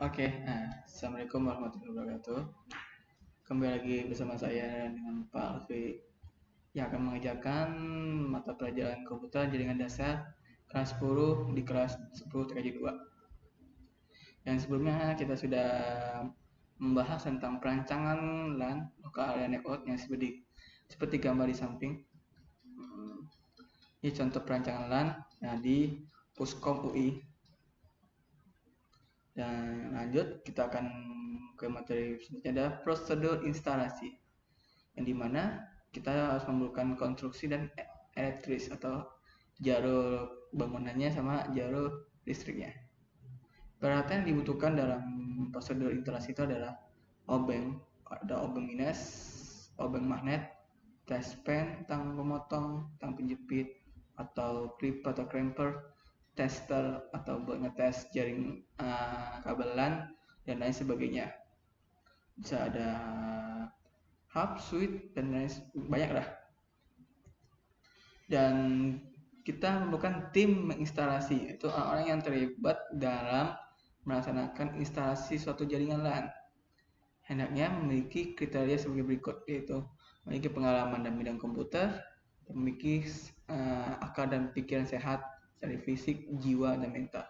Oke, Assalamualaikum warahmatullahi wabarakatuh. Kembali lagi bersama saya dengan Pak Lutfi yang akan mengajarkan mata pelajaran komputer jaringan dasar kelas 10 di kelas 10 TKJ 2. Yang sebelumnya kita sudah membahas tentang perancangan LAN local area network yang seperti gambar di samping. Ini contoh perancangan LAN di Puskom UI. Dan lanjut kita akan ke materi selanjutnya, adalah prosedur instalasi, yang dimana kita harus memerlukan konstruksi dan elektris atau jalur bangunannya sama jalur listriknya. Peralatan yang dibutuhkan dalam prosedur instalasi itu adalah obeng, ada obeng minus, obeng magnet, test pen, tang pemotong, tang penjepit, atau clip atau crimper, tester atau buat ngetes jaring kabel LAN dan lain sebagainya. Bisa ada hub, switch dan lain banyak lah. Dan kita memerlukan tim menginstalasi, itu orang yang terlibat dalam melaksanakan instalasi suatu jaringan LAN. Hendaknya memiliki kriteria sebagai berikut, yaitu memiliki pengalaman dalam bidang komputer, memiliki akal dan pikiran sehat dari fisik, jiwa, dan mental.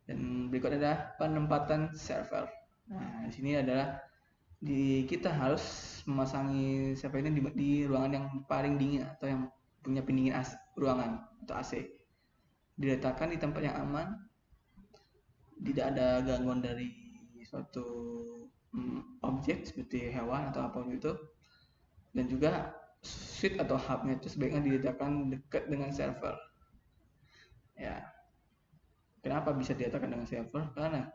Dan berikut adalah penempatan server. Nah, di sini adalah kita harus memasangi server ini di ruangan yang paling dingin atau yang punya pendingin ruangan atau AC. Diletakkan di tempat yang aman, tidak ada gangguan dari suatu objek seperti hewan atau apapun itu. Dan juga switch atau hubnya itu sebaiknya diletakkan dekat dengan server. Ya, kenapa bisa diletakkan dengan server? Karena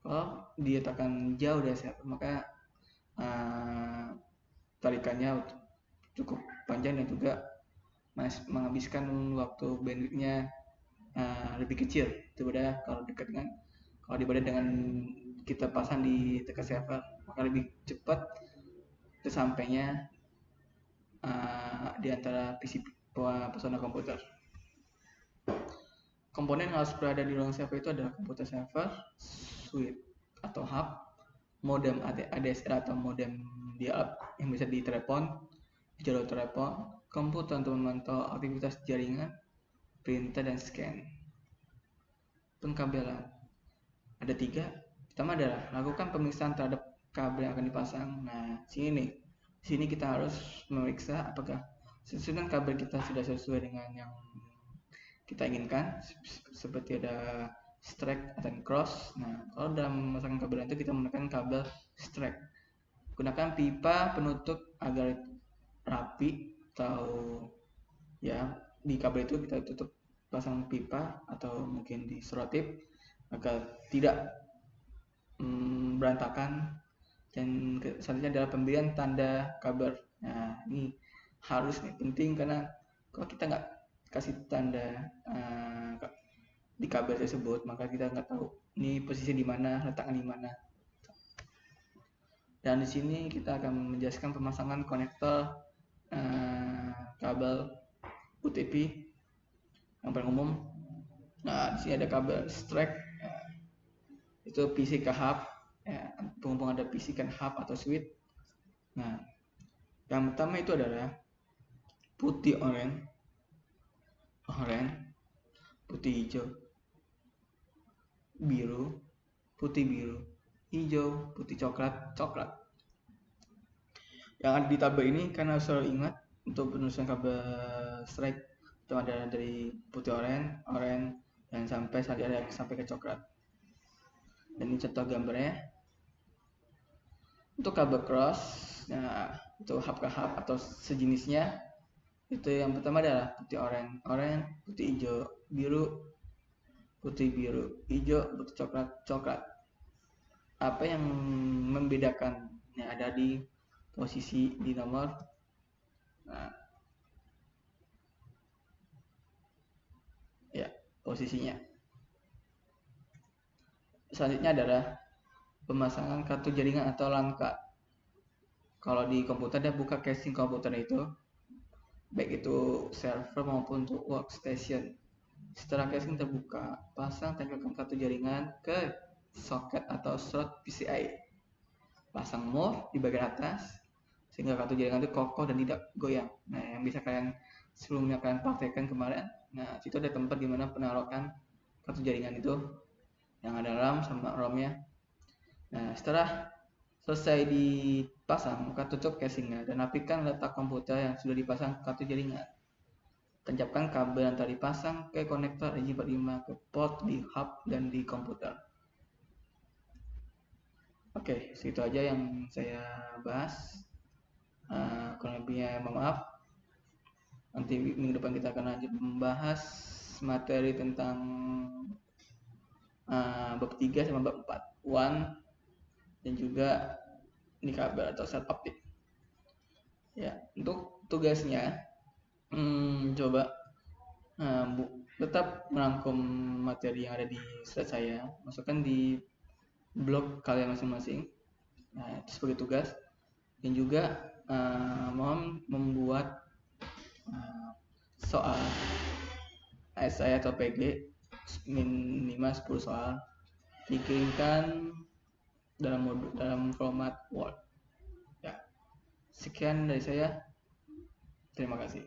kalau diletakkan jauh dari server, maka tarikannya cukup panjang dan juga menghabiskan waktu bandwidthnya lebih kecil daripada kalau dibanding dengan kita pasang di dekat server, maka lebih cepat tersampainya di antara PC personal komputer. Komponen yang harus berada di ruang server itu adalah komputer server, switch atau hub, modem ADSL atau modem dial-up yang bisa ditelepon, jalur telepon, komputer untuk memantau aktivitas jaringan, printer dan scan. Pengkabelan ada 3. Pertama adalah lakukan pemeriksaan terhadap kabel yang akan dipasang. Nah, sini kita harus memeriksa apakah susunan kabel kita sudah sesuai dengan yang kita inginkan, seperti ada strike atau cross. Nah, kalau dalam memasang kabel itu kita menggunakan kabel strike. Gunakan pipa penutup agar rapi, atau ya di kabel itu kita tutup pasang pipa atau mungkin di selotip agar tidak berantakan. Dan selanjutnya adalah pemberian tanda kabel. Nah, ini harus penting, karena kalau kita nggak kasih tanda di kabel tersebut, maka kita nggak tahu ini posisi di mana, letaknya di mana. Dan di sini kita akan menjelaskan pemasangan konektor kabel UTP yang paling umum. Nah, di sini ada kabel strike, itu PC ke hub, penghubung ada PC ke hub atau switch. Nah, yang pertama itu adalah putih oranye, putih hijau, biru, putih biru, hijau, putih coklat. Yang ada di tabel ini karena selalu ingat untuk penulisan kabel strike itu ada dari putih oranye dan sampai ke coklat. Dan ini contoh gambarnya. Untuk kabel cross, nah itu hub ke hub atau sejenisnya, itu yang pertama adalah putih oranye, putih hijau, biru, putih biru, hijau, putih coklat. Apa yang membedakan yang ada di posisi di nomor, nah ya posisinya. Selanjutnya adalah pemasangan kartu jaringan atau LAN card. Kalau di komputer dia buka casing komputer itu, baik itu server maupun untuk workstation. Setelah casing terbuka, pasang tempelkan kartu jaringan ke soket atau slot PCI. Pasang MOV di bagian atas sehingga kartu jaringan itu kokoh dan tidak goyang. Nah, yang bisa sebelumnya kalian praktekkan kemarin. Nah, situ ada tempat dimana penaruhan kartu jaringan itu yang ada RAM sama ROM-nya. Nah, setelah selesai dipasang, maka tutup casingnya dan rapikan letak komputer yang sudah dipasang kartu jaringan. Tancapkan kabel yang tadi dipasang ke konektor RJ45 ke port di hub dan di komputer. Oke, segitu aja yang saya bahas. Kurang lebihnya mohon maaf. Nanti minggu depan kita akan lanjut membahas materi tentang bab 3 sama bab 4, WAN dan juga ini kabel atau set optik. Ya, untuk tugasnya coba tetap merangkum materi yang ada di slide saya, masukkan di blog kalian masing-masing. Nah, itu sebagai tugas. Dan juga mohon membuat soal SI atau PG minimal 10 soal, dikirimkan dalam format Word. Ya, sekian dari saya. Terima kasih.